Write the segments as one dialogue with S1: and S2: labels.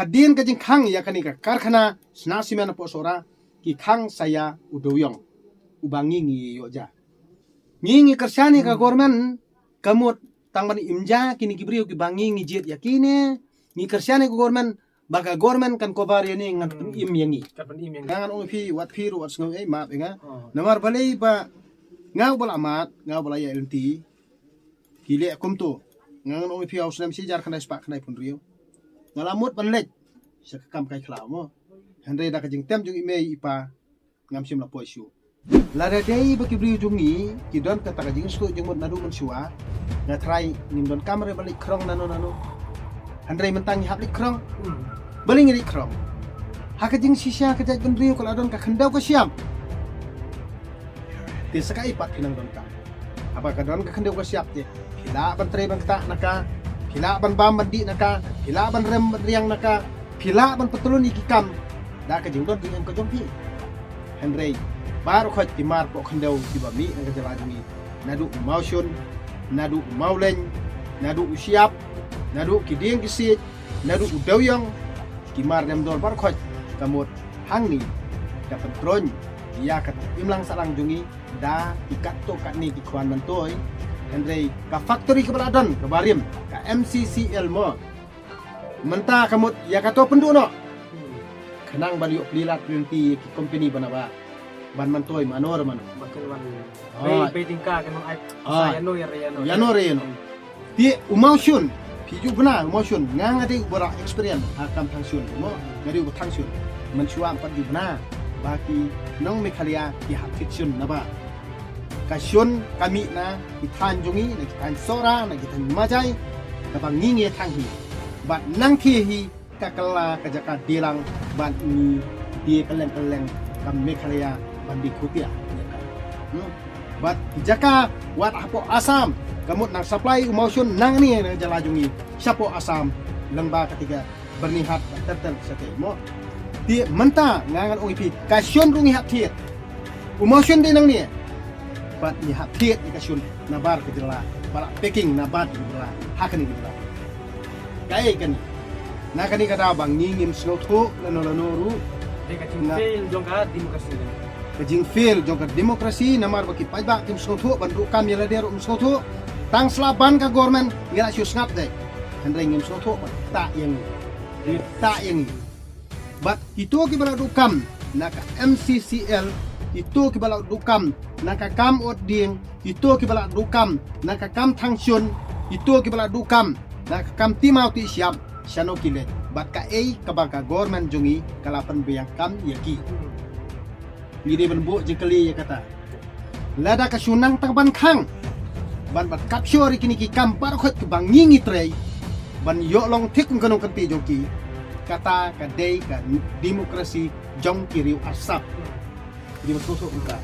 S1: hadin ka jing khang ya kani ka karkhana sna simen po sora ki khang saya udoyong ubangi ngi yoja ngi kersyani ka government kamut tangban imja kini kibriyo ki bangi ngi jet yakine ngi kersyani ka government baga government kan kobar yani ngat im yangi kangan ong fi wat fi wat snow ai map nga namar balai ba ngau bala mat ngau bala ya LT kile kumto ngangan ong fi aus nam si jar khanai spa khanai pun riyo ngalamut panlek sakam kai khlaw mo handre da ka jing tem jung ime ipa ngam sim la poisu la re dei ba kibriyo jungi ki don ka ta jing stu jung mot nadu man suwa nga try nim don kamera balik krong nano handre mentang hap lik krong balik ngi krong haka jing sisya ka jaj benriyo kala don ka khandau ka siam ti sakai pat kinang don ka apa ka don ka khandau ka siap te pila ban tre ban ta naka pila ban bam bandi naka pila ban rem riang naka pila ban petulun ikikam da ka jing don dengan ka jompi handre baru khoj ti mar po khandau ti ba mi nga jala jungi nadu mausun nadu mauleng nadu usiap nadu kiding kisit nadu udawyang kimar dem dor bar khoj kamut hangni dapat kron ya kat imlang salang jungi da ikat to kat ni kikwan mantoy andre ka factory ke beradon ke barim ka MCCL mo menta kamut ya kato penduno kenang baliuk pelilat perinti ki company banawa ban mantoy manor mano
S2: makin wan be tingka kan ai sayano
S1: yano ti umausun piju bena umausun ngang ade bora experience akam tangsun mo ngari u tangsun mensuam pat di bena baki nong mekalia ki hak kitsun naba kasyun kami na itan jungi na kitan sora na kitan majai na bang nginge tanghi bat nang hi kakala kajaka dilang ban ni di keleng kam mekalia bandi kutia bat jaka wat apo asam kamut nang supply umausun nang ni na jalajungi siapo asam lengba ketiga bernihat tertel sate mo di menta ngangan ong ipi kasyun rungi hak tiet umausun di nang ni bat ni hak tiet ni kasyun nabar kejela bala packing nabat kejela hakani kejela kai kan na kani kada bang ngingim snotho lanoru
S2: deka tingfel jongka demokrasi
S1: kajing feel jongka demokrasi namar baki pajak tim snotho bandu kam yala der snotho tang selaban ka government ngira syus ngap deh handre ngim snotho ta yang bat itu ki bala dukam naka MCCL itu ki bala dukam naka kam oding itu ki bala dukam naka kam tangsyun itu ki bala dukam naka kam timau ti siap syano kile bat ka kabaka government jungi kalapan beyang kam yaki ngiri benbu jengkeli ya kata lada ka sunang tangban khang ban bat kapsyori kini ki kam par khot ke bangingi trei ban yo long thik kanong kanti joki kata ka dei ka demokrasi jong kiriu asap di betul uka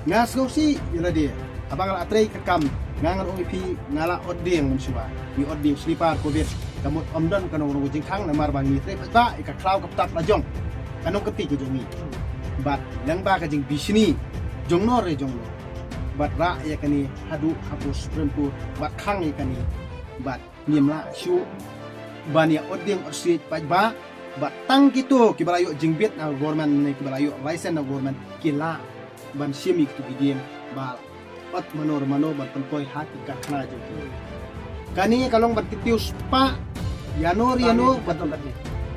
S1: ngasko si yala dia abang la trei ka kam ngangan opi ngala odeng mensua di odeng slipar covid kamut omdon kanong ngu jingkhang namar bangi trei ba ka klau kaptak lajong kanong kanti jomi bat yang ba ka jing bisni jongnor re jonglo bat ra ya kani hadu hapus perempu bat khang ya kani bat niemla syu bania odeng orsit pajba bat tang gitu kibalayo jingbet na government ne kibalayo license na government kila ban simi tu bidiem bal ot manor bat penkoy hati ka khna jo kani kalong bat titius pa yano bat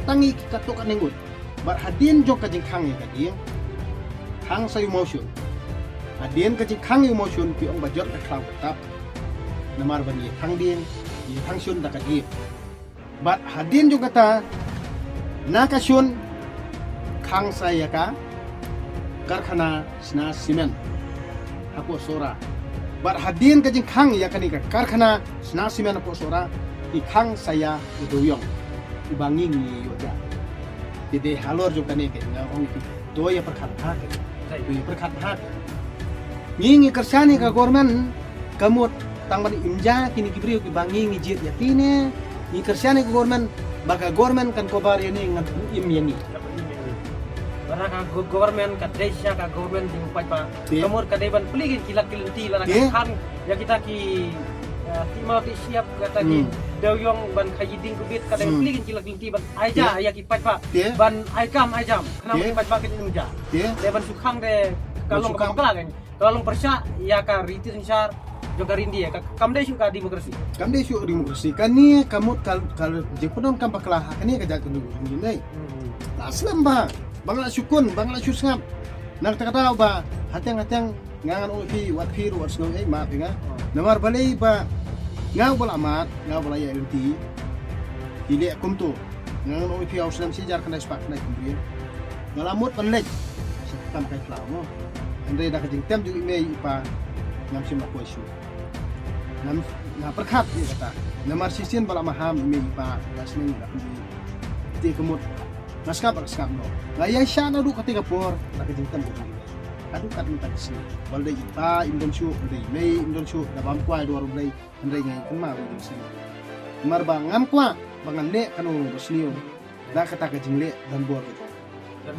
S1: tangi katok aningut bat hadin jok ka jingkhang ya kadi hang sa emotion adien ka jingkhang emotion pi ong bajot ka klau tap namar bani thang din di thang syun da ka di bat hadin juga ta nakasyun khang saya ka karkhana sna simen hapo sora bat hadin ka jingkhang ya kani ka karkhana sna simen hapo sora di khang saya udoyong ubangi ngi yoja dede halor juga ne ke ngong pi to ya perkhat ha ke perkhat ha ngi kersani ka government kamut tangban imja kini kibriyo ki bangi ngi jit yakine ngi kersani ka government baga government kan kobar yani ngat im yani
S2: karena ka government ka desa ka government di upai pa kamur ka deban peligi kilak kilinti lana kan ya kita ki timau ti siap kata ki dawyong ban kayiding kubit kadang pili kan cilak linti ban aja ya ki pat pak
S1: Dia.
S2: ban aikam ajam
S1: Dia.
S2: kenapa pat pak kin nuja
S1: Dia.
S2: de ban sukhang de kalong
S1: Sukhang.
S2: kala kan kalong persya ya ka riti sensar juga rindi ya kam de suka demokrasi
S1: Kam dai syuk demokrasi kan ni kamut kal jeponon kam baklah kan ni kajak dulu ni. Aslam ba bangla syukun bangla syusngap nak takata ba hatang ngangan upi wat piru wat snow ma pinga namar balai ba ngau bola amat ngau bola ya inti ile kumtu ngangan upi auslam sijar kana spak na kumbien ngalamut penlek tam kai flau mo andre da kajing tem ju ime pa ngam sim ko isu nam na perkhat ni kata namar sisian bola maham ime pa dasning da ti kemut naskap no ngaya syana du ketika por da kajing tem ju adu kat minta sini walde ipa indonshu walde mei indonshu da bam kwai do rum dai andai ngai kan ma di sini mar bang ngam kwa bangan le kanu bosnio da kata ka jingle dan bor
S2: dan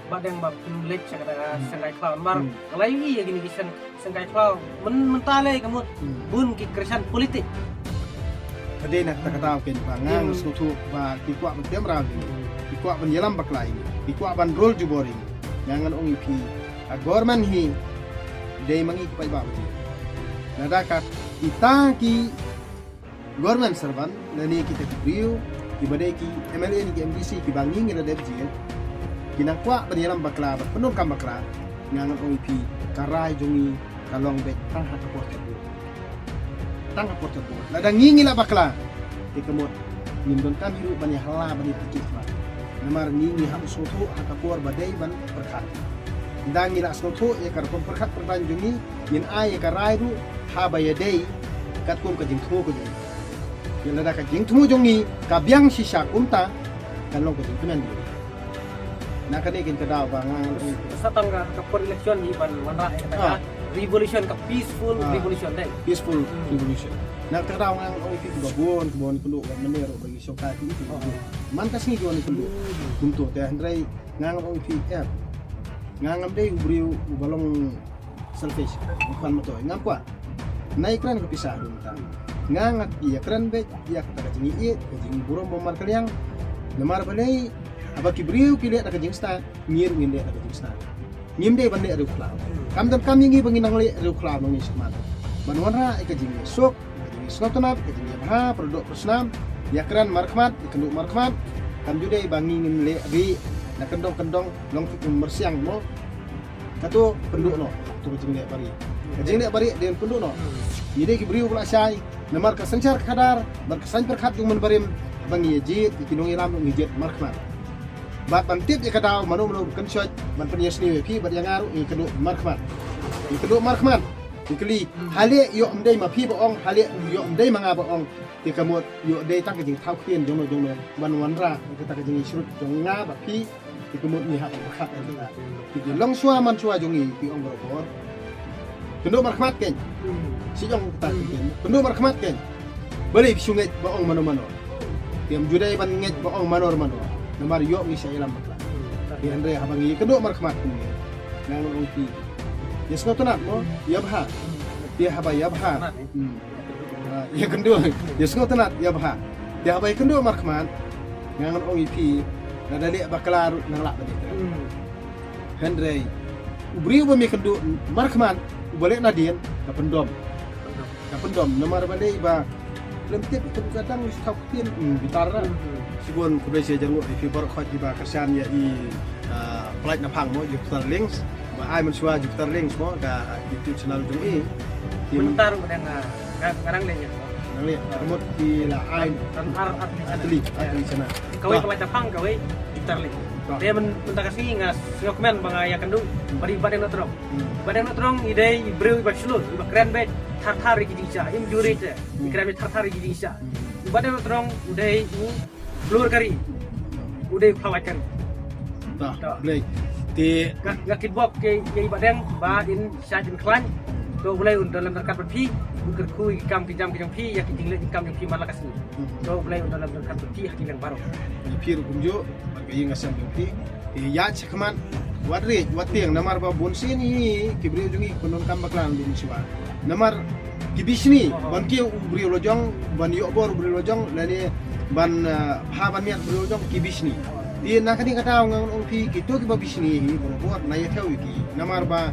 S2: badang bab lek kata sengai clown mar lagi ya gini sengai clown mentale kamu bun ki kresan politik
S1: ade nak kata pen pangang sutu ba ki kwa betem ra ki kwa ban yelam baklai ki kwa ban rol jubori ngangan ong ipi a government hi dei mangi pai ba bati nada ka ita ki government servan lani kita kibriu ki badai ki MLA ni ki MDC ki bangi ngira de bji kinang kwa ban yelam bakla penuh kam bakla ngangan ong ipi karai jongi kalong be tang ha kapor tebu tang kapor tebu lada ngingi la bakla ikemut nindon kam hiru ban ya hala ban pikir namar ngingi ham soto ha kapor badai ban perkhat dangi la soto ya kar kon perkhat pertanjungi yin ai ka raidu ha bayadei kat kum ka jing thu ko jing yin lada ka jing thu jongi ka biang sisa kumta kan long ko jing tunan ni na kani kin ka daw ba ngang
S2: satang ka por election ni ban manra kata revolution ka peaceful revolution dai
S1: peaceful revolution nak terdaw ngang ong ipi babon kundo ban menero bagi soka itu mantas ni goni kundo kunto te andrai ngang ong ipi ngangam dei ubriu balong selfish bukan moto ngam kwa naik kran kepisah dum ta ngangat iya kran be iya kata kajing iet kajing burung bomar kaliang lemar balai abaki briu kile ada kajing sta ngir nginde ada kajing sta ngim dei bande ada klau kam tam kami ngi banginang le ada klau ngi semat banwanra kajing sok kajing slotonat kajing ha produk persnam ya kran markmat ikenduk markmat kam jude bangi ngin le ri na kendong long mersiang mo kato penduk no tu kajing le bari den penduk no ide ki briu pula sai namar ka sancar kadar bar kesan perkhat dung barim bangi jit ikinong iram ngi jet markmat bat bantip ya kadaw manu kan shot ban penyes ni pi bat yang aru ikenduk markmat ikeli hale yo amdai ma pi baong hale yo amdai manga baong ti kamut yo dei tak kajing thau khien jong no ban wanra kita kajing surut jong nga ba pi ikemut ni hak berkat itu lah. Jadi long sua man sua jongi pi ong berkor. Kendo markmat ken. Si jong ta ken. Kendo markmat ken. Beli sungai baong mano. Tiam judai ban nget baong mano. Namar yo ngi saya lam bakla. Di andre habangi kendo markmat ken. Nang ong pi. Yes no tunat mo. Ya bha. Dia haba ya bha. Ya kendo. Yes no tunat ya bha. Dia haba kendo markmat. Nang ong pi. Nada lihat bakalar nang lak tadi. Hendrei, ubri ubami kendu markman, boleh nadien kapendom. Nomor balai ba, lempit itu kadang stop pin bitara. Sigon kebiasa jangan di fiber khot di ba kersan ya i flight napang mo Jupiter Links, ba ai mensua Jupiter Links mo da YouTube channel jung i.
S2: Bentar kadang sekarang le
S1: Nang lihat remote di la ai atlet sana.
S2: Kawai pelajar pang kawai Jupiter Link. Dia mentah kasih ngas dokumen bangaya kendu bari badan notrong. Badan notrong ide ibreu iba sulul iba keren bet tar gidi isa im juri te. Keren bet tar gidi isa. Badan notrong udah ini blur kari. Udah pelawat kari.
S1: Tah, boleh. Ti
S2: gakit bok ke badan ba in sajin klan. Do boleh dalam terkat berpi bukan kui kam kijam pi ya kijing le kam yang pi malakas ni. Do boleh dalam terkat berpi hakilang baru.
S1: Pir kumjo bagi ngasam bukti ya cekman wadri watiang namar ba bonsi ni kibri jungi konon kam baklan dum siwa namar kibisni ban ki ubri lojong ban yo bor ubri lojong lani ban ha ban miat ubri lojong kibisni di nakani kata ngang ong pi gitu ki babisni hi buat na yetau ki namar ba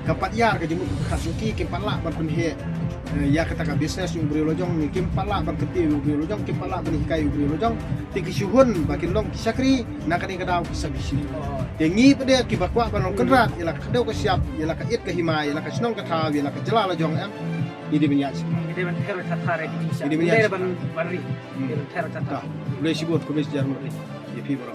S1: kapat yar ka jemu khasuki ki pala ban penhe ya kata ka bisnes ubri lojong ni kim pala ban keti ubri lojong kim pala ban kai ubri lojong tiki syuhun bakin long kisakri nakani kata kisabisni tengi pada ki bakwa ban long kenrat ila kadau ka siap ila ka it ka hima ila ka snong ka tha ila ka jala lojong em ini banyak sih.
S2: Ini ban teror tatare di Indonesia.
S1: Ini banyak.
S2: Ini ban banri. Teror tatare.
S1: Boleh sibut, boleh sejarah. Ya, pi bro.